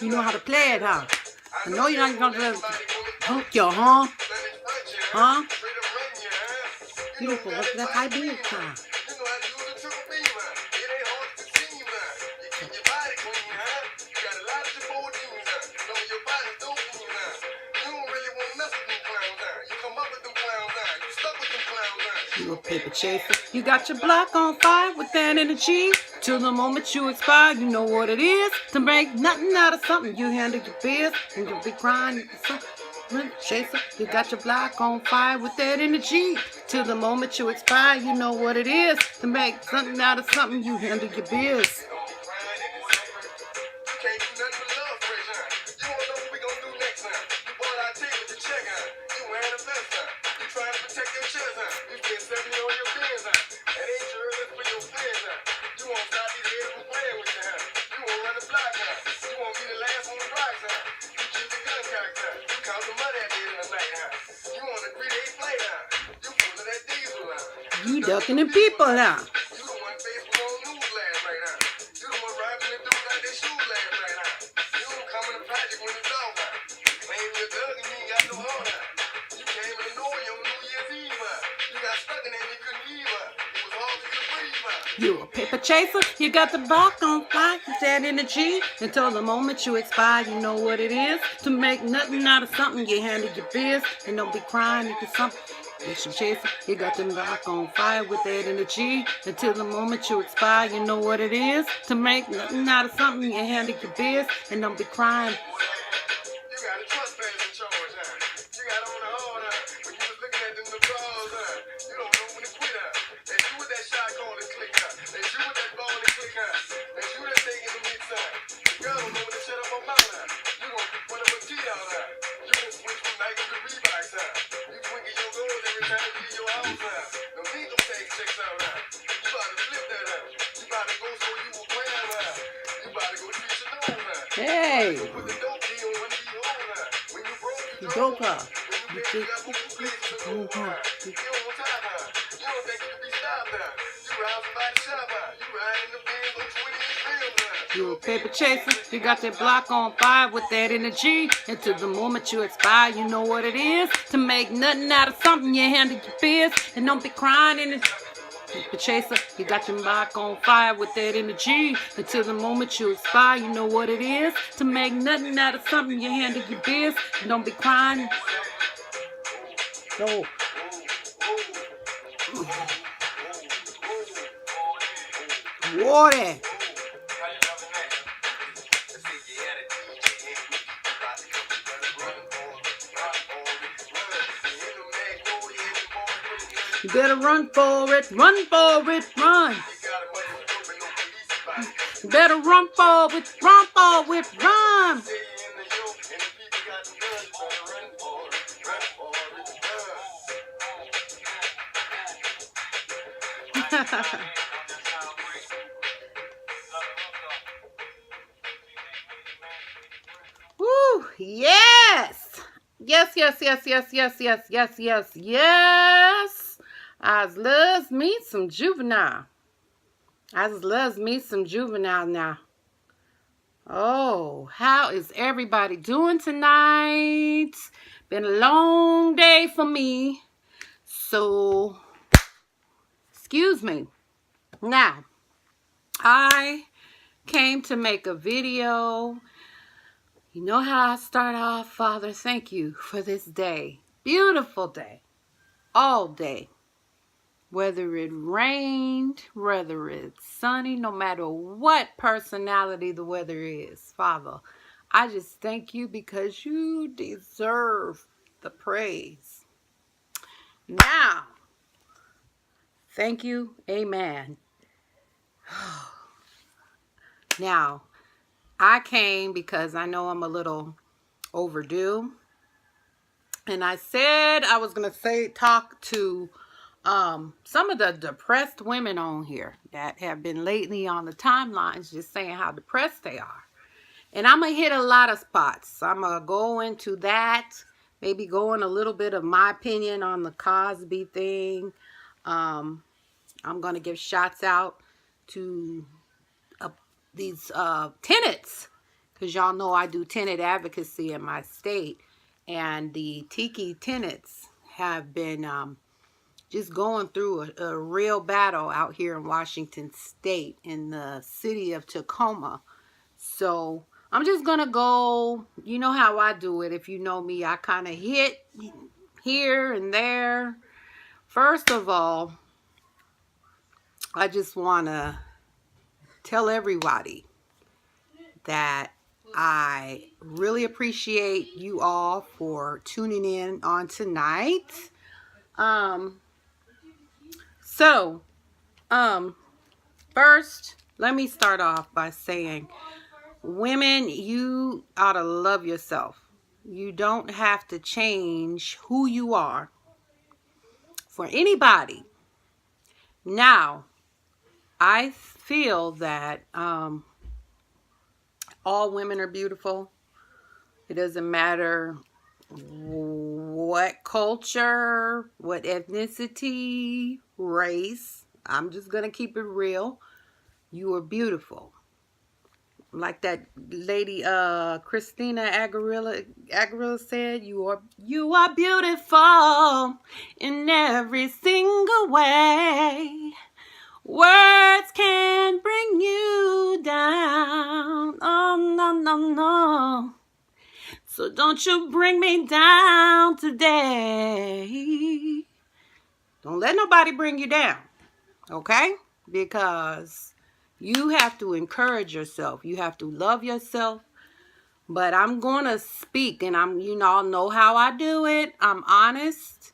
You know how to play it, huh? I know you're not gonna hook your, huh? Huh? You can look that high beat, huh? You a paper chaser. You got your block on fire with that energy. Till the moment you expire, you know what it is. To make nothing out of something, you handle your biz and you'll be crying. Chaser, you got your block on fire with that energy. Till the moment you expire, you know what it is. To make something out of something, you handle your biz. You ducking the people now. You a paper chaser, you got the block on fire with that energy. Until the moment you expire, you know what it is. To make nothing out of something, you handle your biz. And don't be crying into something. Paper chaser, you got the block on fire with that energy. Until the moment you expire, you know what it is. To make nothing out of something, you handle your biz. And don't be crying. Hey, you dope, huh? You a paper chaser, you got that block on fire with that energy. Until the moment you expire, you know what it is. To make nothing out of something, you handle your biz. And don't be crying in it. Paper chaser, you got your block on fire with that energy. Until the moment you expire, you know what it is. To make nothing out of something, you handle your biz. And don't be crying. So, water. You better run for it, run for it, run. You better run for it, run for it, run. Woo, yes. Yes, yes, yes, yes, yes, yes, yes, yes, yes. I loves me some juvenile. I just loves me some juvenile now. Oh, how is everybody doing tonight? Been a long day for me. So, excuse me. Now, I came to make a video. You know how I start off, Father, thank you for this day. Beautiful day. All day. Whether it rained, whether it's sunny, no matter what personality the weather is, Father, I just thank you because you deserve the praise. Now, thank you. Amen. Now, I came because I know I'm a little overdue. And I said I was going to talk to some of the depressed women on here that have been lately on the timelines just saying how depressed they are. And I'm going to hit a lot of spots. I'm going to go into that. Maybe go in a little bit of my opinion on the Cosby thing. I'm going to give shots out to these tenants. Because y'all know I do tenant advocacy in my state. And the Tiki tenants have been just going through a real battle out here in Washington State in the city of Tacoma. So I'm just going to go, you know how I do it. If you know me, I kind of hit here and there. First of all, I just want to tell everybody that I really appreciate you all for tuning in on tonight. First, let me start off by saying, women, you ought to love yourself. You don't have to change who you are for anybody. Now, I feel that all women are beautiful. It doesn't matter what culture, what ethnicity, race. I'm just going to keep it real. You are beautiful. Like that lady Christina Aguilera said, you are beautiful in every single way. Words can bring you down. Oh, no, no, no. So don't you bring me down today. Don't let nobody bring you down. Okay? Because you have to encourage yourself. You have to love yourself. But I'm going to speak, and you all know how I do it. I'm honest.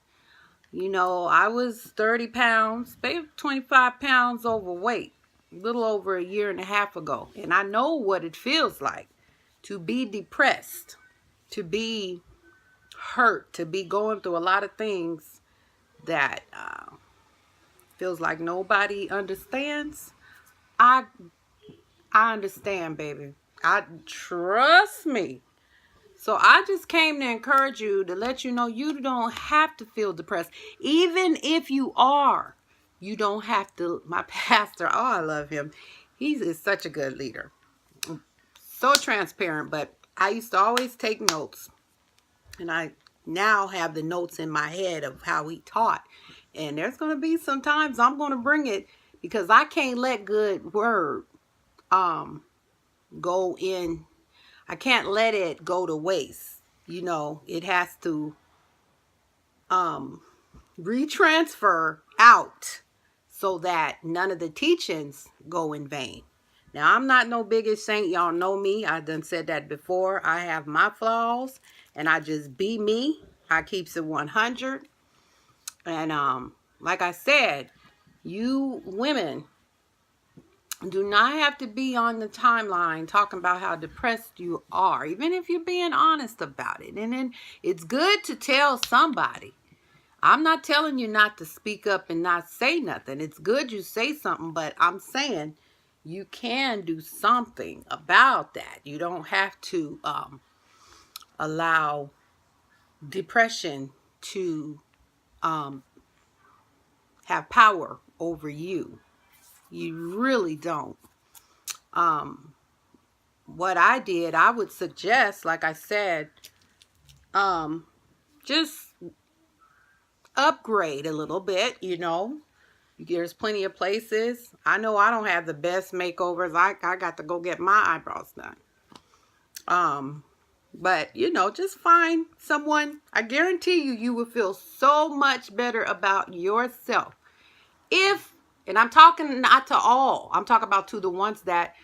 You know, I was 30 pounds, maybe 25 pounds overweight, a little over a year and a half ago. And I know what it feels like to be depressed, to be hurt, to be going through a lot of things that feels like nobody understands. I understand, baby. Trust me. So I just came to encourage you, to let you know you don't have to feel depressed. Even if you are, you don't have to. My pastor, oh, I love him. He is such a good leader. So transparent, but I used to always take notes. And I now have the notes in my head of how he taught. And there's going to be some times I'm going to bring it, because I can't let good word go in. I can't let it go to waste. You know, it has to retransfer out so that none of the teachings go in vain. Now, I'm not no biggest saint. Y'all know me. I done said that before. I have my flaws, and I just be me. I keeps it 100. And like I said, you women do not have to be on the timeline talking about how depressed you are, even if you're being honest about it. And then it's good to tell somebody. I'm not telling you not to speak up and not say nothing. It's good you say something, but I'm saying you can do something about that. You don't have to allow depression to have power over you. You really don't. What I did, I would suggest, like I said, just upgrade a little bit, you know. There's plenty of places. I know I don't have the best makeovers. I got to go get my eyebrows done. But, you know, just find someone. I guarantee you will feel so much better about yourself. And I'm talking not to all. I'm talking about to the ones that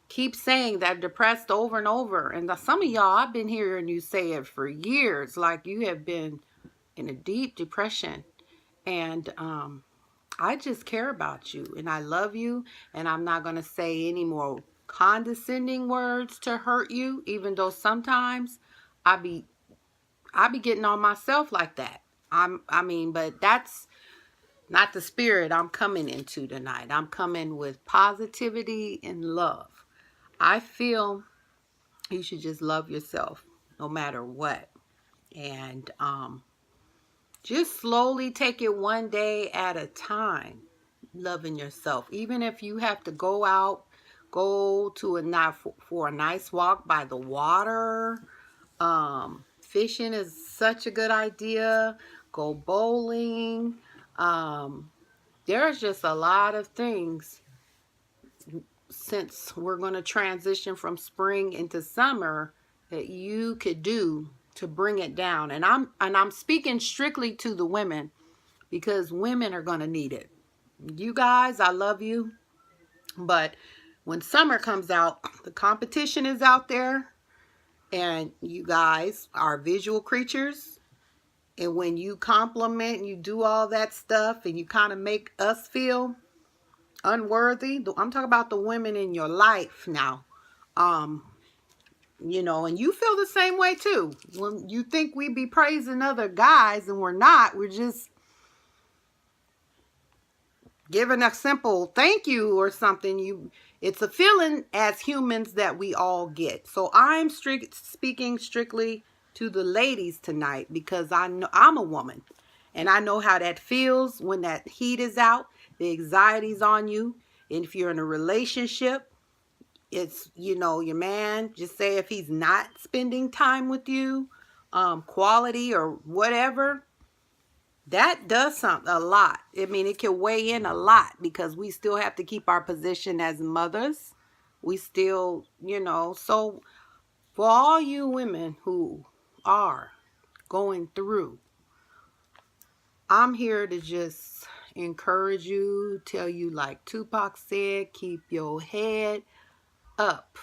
keep saying that depressed over and over. And some of y'all, I've been hearing you say it for years. Like you have been in a deep depression. And I just care about you. And I love you. And I'm not going to say any more condescending words to hurt you. Even though sometimes I be getting on myself like that. But that's not the spirit I'm coming into tonight. I'm coming with positivity and love. I feel You should just love yourself no matter what. And just slowly take it one day at a time, loving yourself. Even if you have to go out, go to for a nice walk by the water. Fishing is such a good idea. Go bowling. There's just a lot of things, since we're going to transition from spring into summer, that you could do to bring it down. And I'm speaking strictly to the women, because women are going to need it. You guys, I love you, but when summer comes out, the competition is out there, and you guys are visual creatures. And when you compliment and you do all that stuff and you kind of make us feel unworthy, I'm talking about the women in your life now. You know, and you feel the same way too. When you think we be praising other guys and we're not, we're just giving a simple thank you or something. It's a feeling as humans that we all get. So I'm speaking strictly to the ladies tonight, because I know I'm a woman and I know how that feels when that heat is out, the anxiety's on you. And if you're in a relationship, it's, you know, your man, just say if he's not spending time with you, quality or whatever, that does something a lot. I mean, it can weigh in a lot, because we still have to keep our position as mothers. We still, you know, so for all you women who are going through, I'm here to just encourage you, tell you like Tupac said, keep your head up.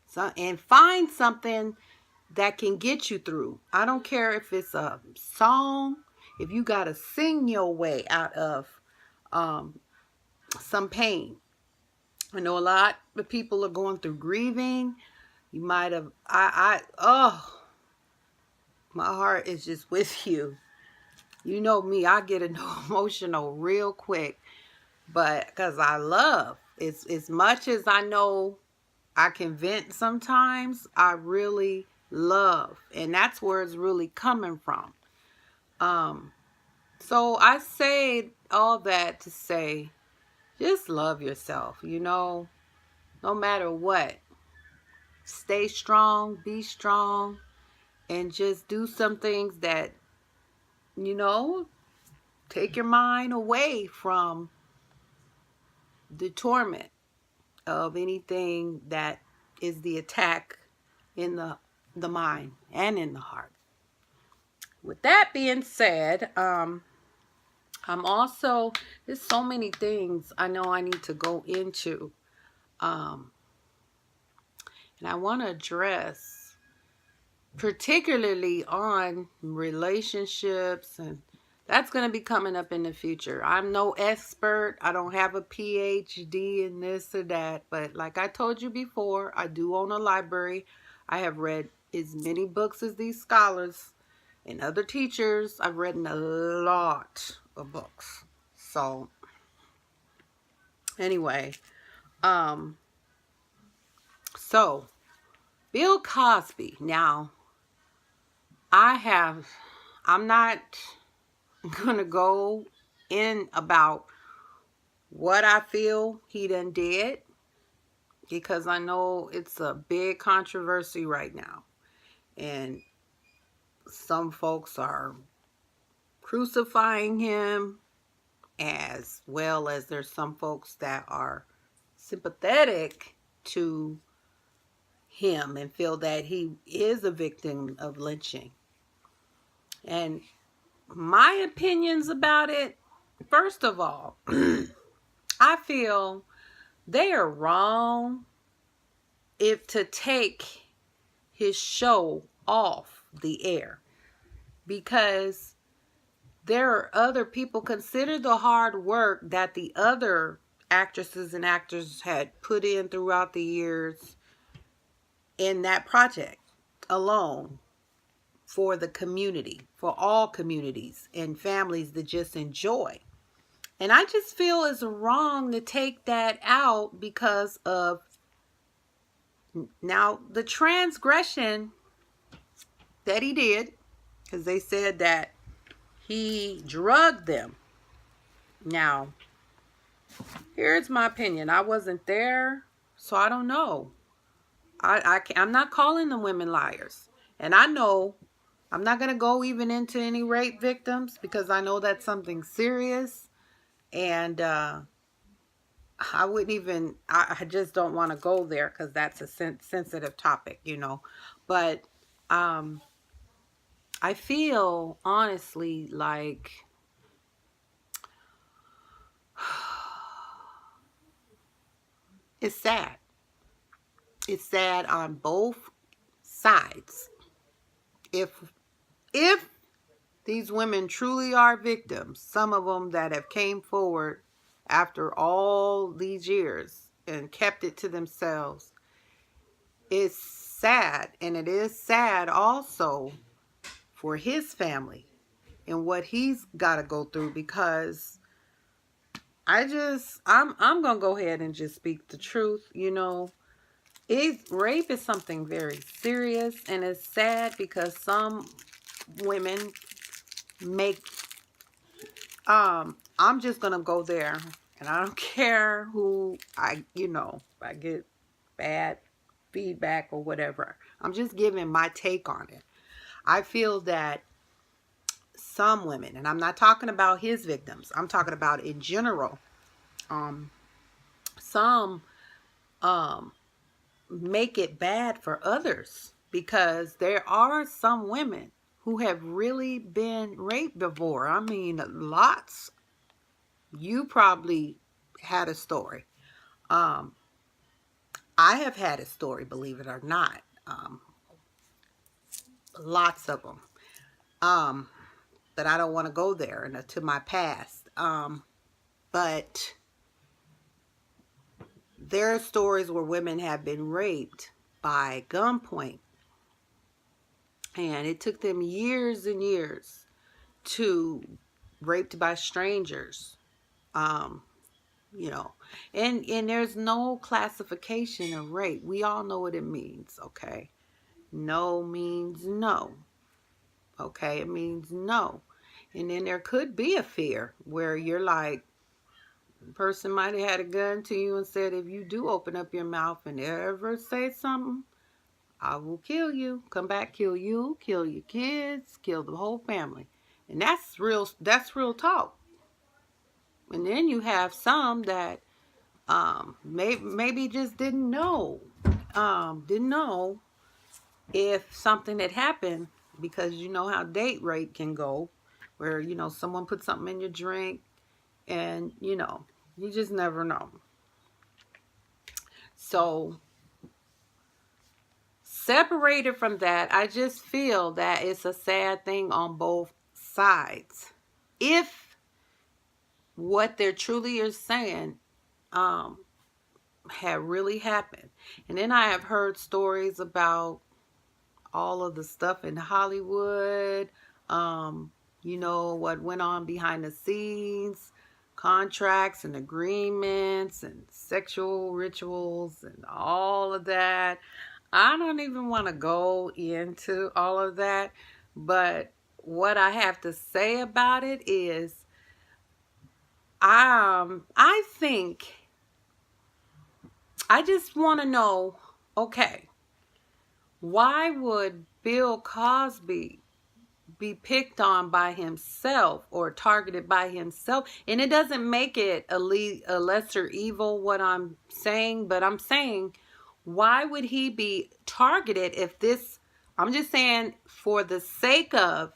So, and find something that can get you through. I don't care if it's a song, if you got to sing your way out of some pain. I know a lot of people are going through grieving. You might have, oh, my heart is just with you. You know me, I get emotional real quick, but because I love, it's as much as I know I can vent sometimes, I really love, and that's where it's really coming from. So I say all that to say, just love yourself, you know, no matter what. Stay strong, be strong, and just do some things that, you know, take your mind away from the torment of anything that is the attack in the mind and in the heart. With that being said, I'm also, there's so many things I know I need to go into. And I want to address particularly on relationships, and that's going to be coming up in the future. I'm no expert. I don't have a PhD in this or that. But like I told you before, I do own a library. I have read as many books as these scholars and other teachers. I've read a lot of books. So anyway, so Bill Cosby. Now, I'm not going to go in about what I feel he done did, because I know it's a big controversy right now. And some folks are crucifying him, as well as there's some folks that are sympathetic to him and feel that he is a victim of lynching. And my opinions about it, first of all, I feel they are wrong if to take his show off the air, because there are other people. Consider the hard work that the other actresses and actors had put in throughout the years in that project alone, for the community, for all communities and families that just enjoy. And I just feel it's wrong to take that out because of Now, the transgression that he did, because they said that he drugged them. Now, here's my opinion. I wasn't there, so I don't know. I'm not calling the women liars. And I know I'm not going to go even into any rape victims because I know that's something serious. And I wouldn't even, I just don't want to go there because that's a sensitive topic, you know. But I feel honestly like it's sad. It's sad on both sides. If these women truly are victims, some of them that have came forward after all these years and kept it to themselves, it's sad. And it is sad also for his family and what he's got to go through, because I'm gonna go ahead and just speak the truth. You know, rape is something very serious, and it's sad because some women make I'm just gonna go there, and I don't care who I get bad feedback or whatever. I'm just giving my take on it. I feel that some women, and I'm not talking about his victims, I'm talking about in general, some make it bad for others, because there are some women who have really been raped before. I mean, lots. You probably had a story. I have had a story, believe it or not. Lots of them. But I don't want to go there to my past. But there are stories where women have been raped by gunpoint. And it took them years and years to raped by strangers. You know, and there's no classification of rape. We all know what it means, okay? No means no. Okay, it means no. And then there could be a fear where you're like, the person might have had a gun to you and said, if you do open up your mouth and ever say something, I will kill you. Come back, kill you, kill your kids, kill the whole family. And that's real talk. And then you have some that maybe just didn't know if something had happened, because you know how date rape can go, where someone put something in your drink, and you just never know. So separated from that, I just feel that it's a sad thing on both sides if what they're truly are saying had really happened. And then I have heard stories about all of the stuff in Hollywood, what went on behind the scenes, contracts and agreements and sexual rituals and all of that. I don't even want to go into all of that, but what I have to say about it is, I think I just want to know, okay, why would Bill Cosby be picked on by himself or targeted by himself? And it doesn't make it a lesser evil what I'm saying, but I'm saying, why would he be targeted if this, I'm just saying for the sake of,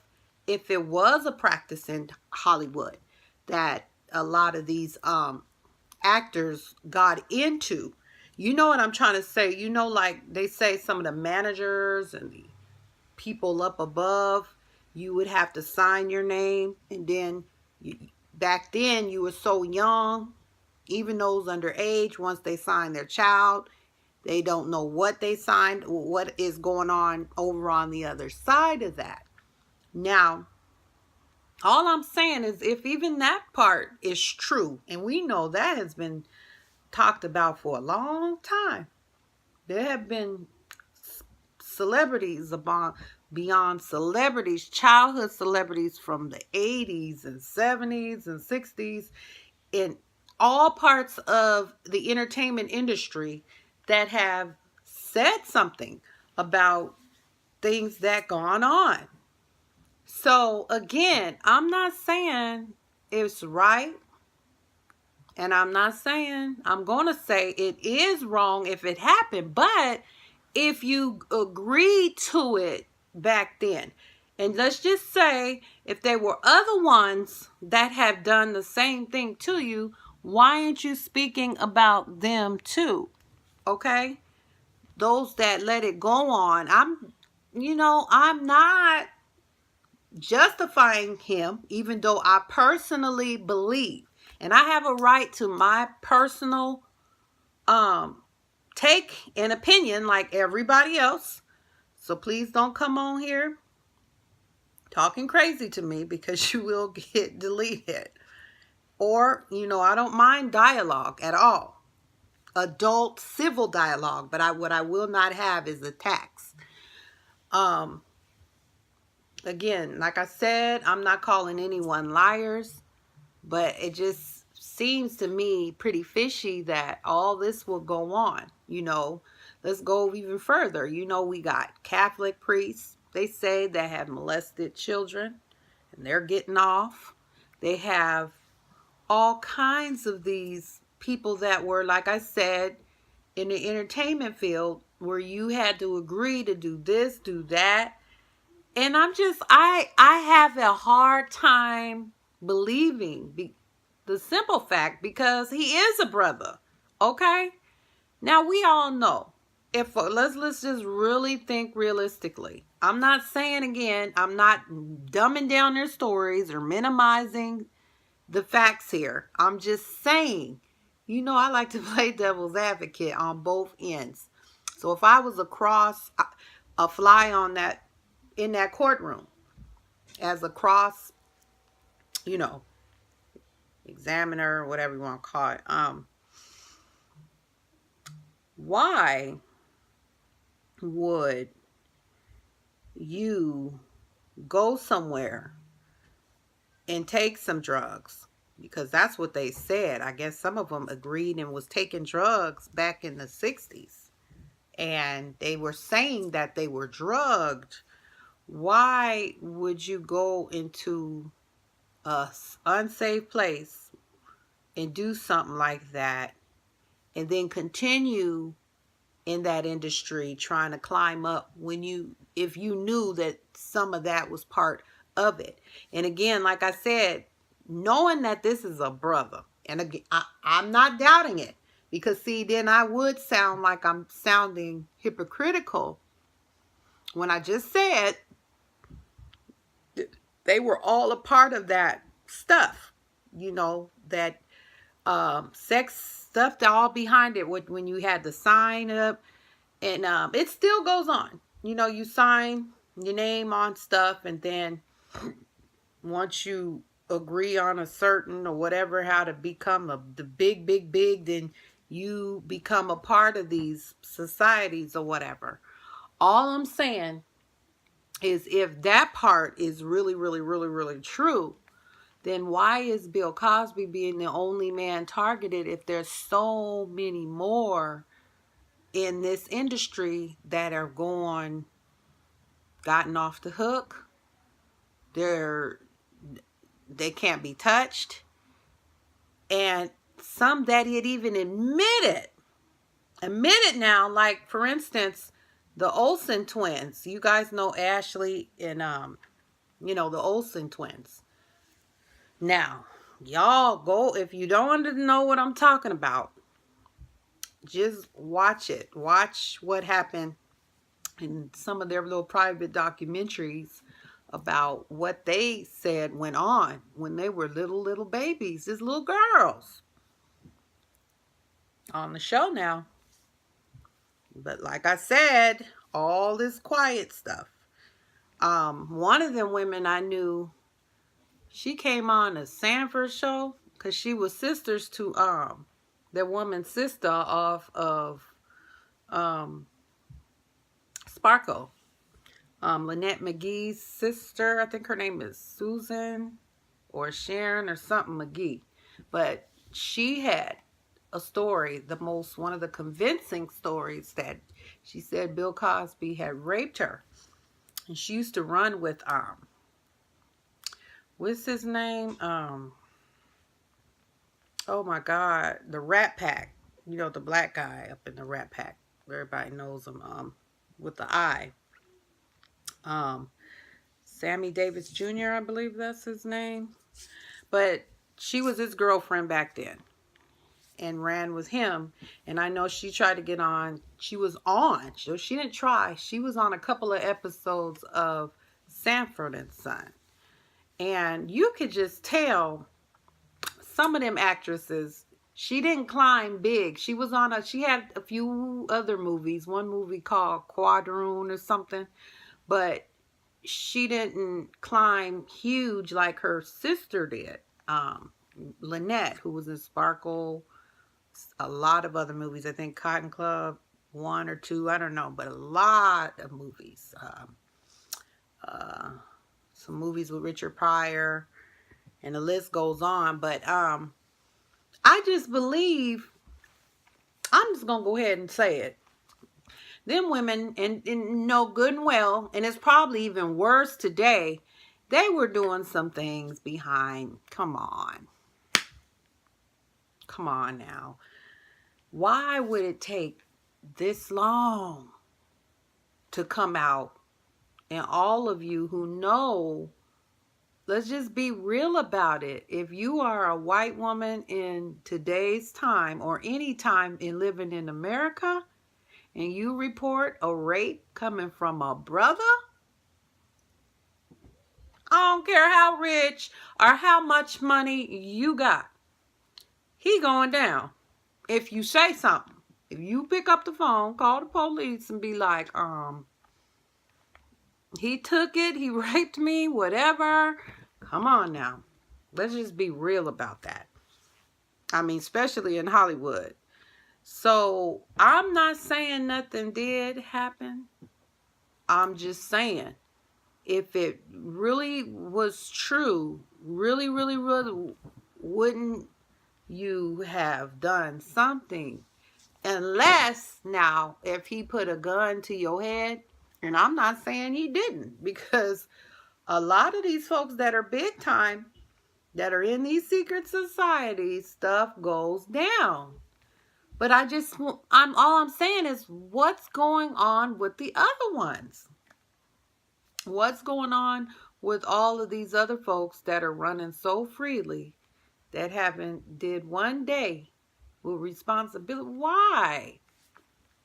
if it was a practice in Hollywood that a lot of these actors got into, you know what I'm trying to say? Like they say some of the managers and the people up above, you would have to sign your name. And then back then you were so young, even those underage, once they sign their child, they don't know what they signed, what is going on over on the other side of that. Now, all I'm saying is, if even that part is true, and we know that has been talked about for a long time, There have been celebrities beyond celebrities, childhood celebrities from the 80s and 70s and 60s in all parts of the entertainment industry that have said something about things that gone on. So again, I'm not saying it's right, and I'm not saying, I'm going to say it is wrong if it happened, but if you agreed to it back then, and let's just say if there were other ones that have done the same thing to you, why aren't you speaking about them too? Okay? Those that let it go on. I'm not justifying him, even though I personally believe, and I have a right to my personal take and opinion like everybody else. So please don't come on here talking crazy to me, because you will get deleted. Or, I don't mind dialogue at all. Adult civil dialogue, but what I will not have is attacks. Again, like I said, I'm not calling anyone liars, but it just seems to me pretty fishy that all this will go on. Let's go even further. We got Catholic priests, they say, that have molested children, and they're getting off. They have all kinds of these people that were, like I said, in the entertainment field, where you had to agree to do this, do that. And I have a hard time believing the simple fact, because he is a brother. Okay? Now we all know, if let's just really think realistically. I'm not saying, again, I'm not dumbing down their stories or minimizing the facts here. I'm just saying, I like to play devil's advocate on both ends. So if I was a fly in that courtroom, as a cross, examiner, whatever you want to call it, why would you go somewhere and take some drugs? Because that's what they said. I guess some of them agreed and was taking drugs back in the 60s. And they were saying that they were drugged. Why would you go into a unsafe place and do something like that, and then continue in that industry trying to climb up if you knew that some of that was part of it? And again, like I said, knowing that this is a brother, and again, I'm not doubting it, because see, then I would sound like I'm sounding hypocritical when I just said they were all a part of that stuff, that sex stuff, all behind it, when you had to sign up, and it still goes on. You sign your name on stuff, and then once you agree on a certain or whatever, how to become the big, then you become a part of these societies or whatever. All I'm saying is, if that part is really, really, really, really true, then why is Bill Cosby being the only man targeted if there's so many more in this industry that are gotten off the hook? They can't be touched. And some that had even admitted now, like, for instance, the Olsen twins. You guys know Ashley and the Olsen twins. Now, y'all go, if you don't know what I'm talking about, just watch it. Watch what happened in some of their little private documentaries about what they said went on when they were little babies, these little girls, on the show now. But like I said, all this quiet stuff. One of them women I knew, she came on a Sanford show because she was sisters to their woman's sister off of Sparkle. Lynette McGee's sister, I think her name is Susan or Sharon or something McGee. But she had a story, one of the convincing stories, that she said Bill Cosby had raped her. And she used to run with, what's his name? Oh my God, the Rat Pack. You know, the black guy up in the Rat Pack. Everybody knows him, with the eye. Sammy Davis Jr., I believe that's his name. But she was his girlfriend back then and ran with him. And I know she tried to get on. She was on. So she didn't try. She was on a couple of episodes of Sanford and Son. And you could just tell some of them actresses, she didn't climb big. She had a few other movies. One movie called Quadroon or something. But she didn't climb huge like her sister did. Lynette, who was in Sparkle, a lot of other movies. I think Cotton Club 1 or 2, I don't know, but a lot of movies. Some movies with Richard Pryor, and the list goes on. But I just believe, I'm just going to go ahead and say it. Them women, and know good and well, and it's probably even worse today, they were doing some things behind. Come on. Come on now. Why would it take this long to come out? And all of you who know, let's just be real about it. If you are a white woman in today's time, or any time in living in America, and you report a rape coming from a brother, I don't care how rich or how much money you got, he going down. If you say something, if you pick up the phone, call the police and be like, he took it, he raped me, whatever. Come on now. Let's just be real about that. I mean, especially in Hollywood. So, I'm not saying nothing did happen. I'm just saying, if it really was true, really, wouldn't you have done something? Unless, now, if he put a gun to your head, and I'm not saying he didn't, because a lot of these folks that are big time, that are in these secret societies, stuff goes down. But all I'm saying is, what's going on with the other ones? What's going on with all of these other folks that are running so freely, that haven't did one day with responsibility? Why?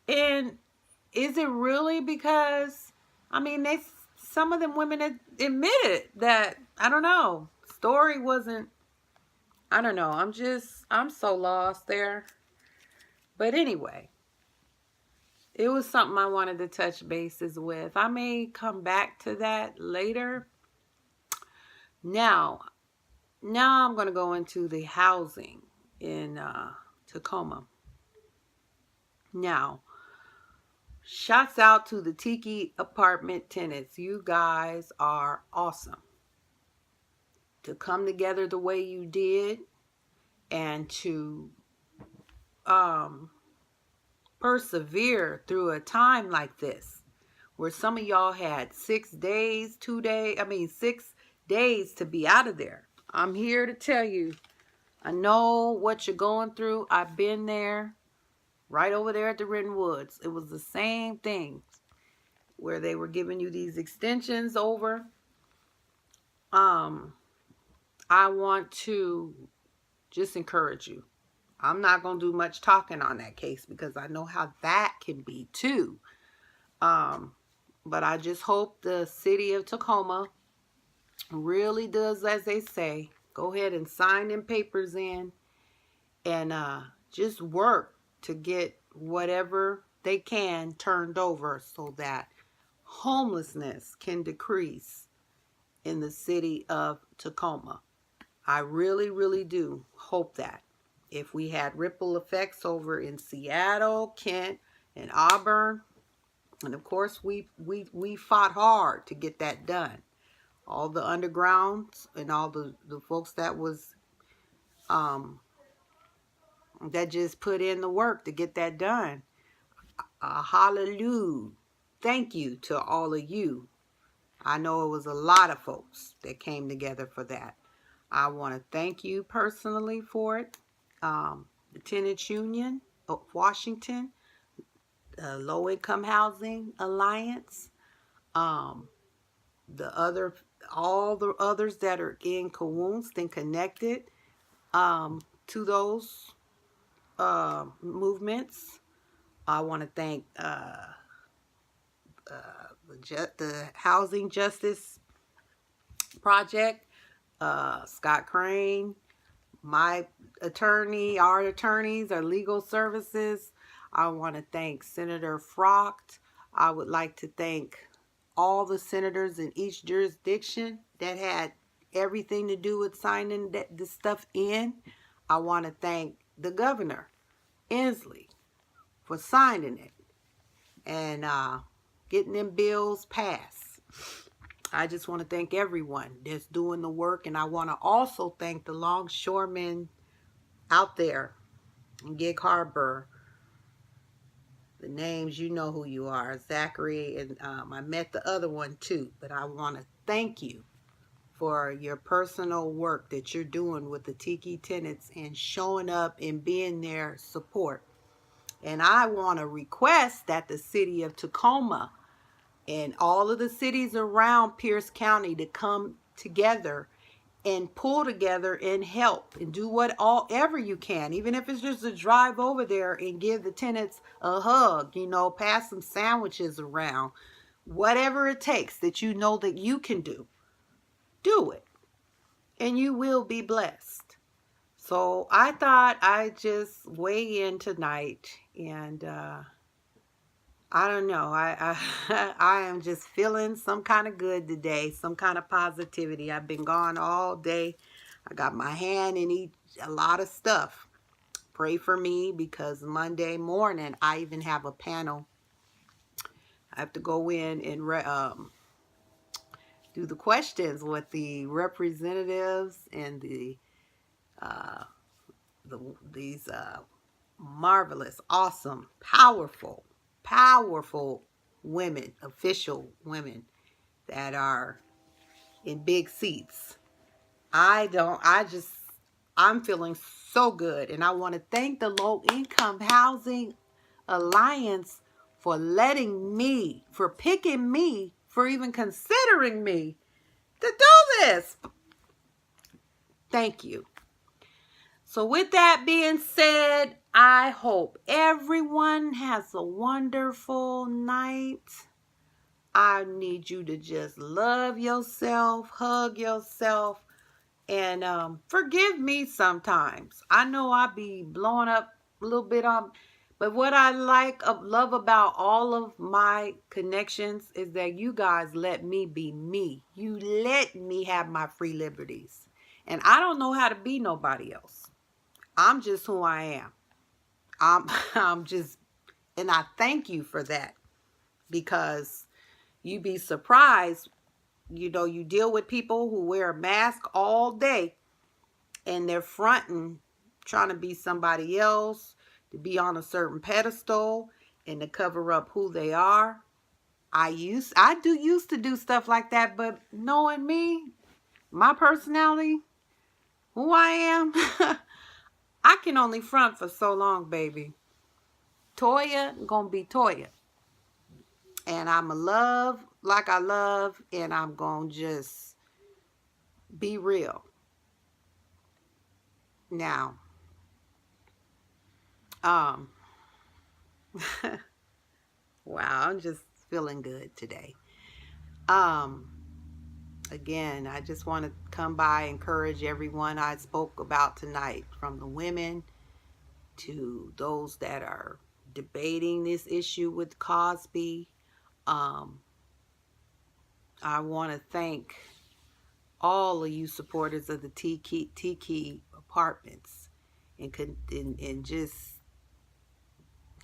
And is it really because, I mean, some of them women admitted that, I don't know, story wasn't, I don't know, I'm so lost there. But anyway, it was something I wanted to touch bases with. I may come back to that later. Now I'm going to go into the housing in Tacoma. Now, shouts out to the Tiki apartment tenants. You guys are awesome. To come together the way you did, and to persevere through a time like this, where some of y'all had 6 days, 6 days to be out of there. I'm here to tell you, I know what you're going through. I've been there, right over there at the Ridden Woods. It was the same thing, where they were giving you these extensions over. I want to just encourage you. I'm not going to do much talking on that case, because I know how that can be too. But I just hope the city of Tacoma really does as they say. Go ahead and sign them papers in, and just work to get whatever they can turned over, so that homelessness can decrease in the city of Tacoma. I really do hope that. If we had ripple effects over in Seattle, Kent, in Auburn. And of course, we fought hard to get that done. All the undergrounds and all the folks that was that just put in the work to get that done. Hallelujah. Thank you to all of you. I know it was a lot of folks that came together for that. I want to thank you personally for it. The Tenants Union of Washington, Low Income Housing Alliance, all the others that are in cahoots and connected to those movements. I want to thank the Housing Justice Project, Scott Crane, my attorney, our attorneys, our legal services. I want to thank Senator Frocht. I would like to thank all the senators in each jurisdiction that had everything to do with signing this stuff in. I want to thank the governor, Inslee, for signing it and getting them bills passed. I just want to thank everyone that's doing the work, and I want to also thank the longshoremen out there in Gig Harbor. The names, you know who you are, Zachary, and I met the other one too, but I want to thank you for your personal work that you're doing with the Tiki Tenants and showing up and being their support. And I want to request that the city of Tacoma and all of the cities around Pierce County to come together and pull together and help and do whatever you can, even if it's just to drive over there and give the tenants a hug, pass some sandwiches around, whatever it takes that you know that you can do it, and you will be blessed. So I thought I'd just weigh in tonight, and I don't know. I am just feeling some kind of good today, some kind of positivity. I've been gone all day. I got my hand in a lot of stuff. Pray for me, because Monday morning I even have a panel. I have to go in and do the questions with the representatives and these marvelous, awesome, powerful women, official women that are in big seats. I'm feeling so good, and I want to thank the Low Income Housing Alliance for picking me, for even considering me to do this. Thank you. So with that being said, I hope everyone has a wonderful night. I need you to just love yourself, hug yourself, and forgive me sometimes. I know I be blowing up a little bit on, but what I love about all of my connections is that you guys let me be me. You let me have my free liberties. And I don't know how to be nobody else. I'm just who I am. I'm just, and I thank you for that, because you'd be surprised, you deal with people who wear a mask all day and they're fronting, trying to be somebody else, to be on a certain pedestal and to cover up who they are. I used to do stuff like that, but knowing me, my personality, who I am, I can only front for so long, baby. Toya gonna be Toya. And I'ma love like I love, and I'm gonna just be real. Now, wow, I'm just feeling good today. Again, I just want to come by, encourage everyone I spoke about tonight, from the women to those that are debating this issue with Cosby. I want to thank all of you supporters of the Tiki Apartments, and just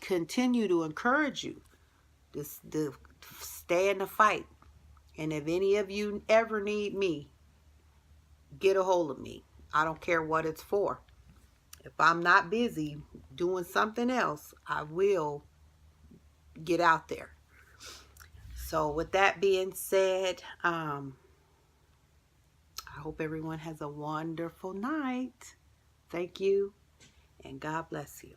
continue to encourage you to stay in the fight. And if any of you ever need me, get a hold of me. I don't care what it's for. If I'm not busy doing something else, I will get out there. So with that being said, I hope everyone has a wonderful night. Thank you, and God bless you.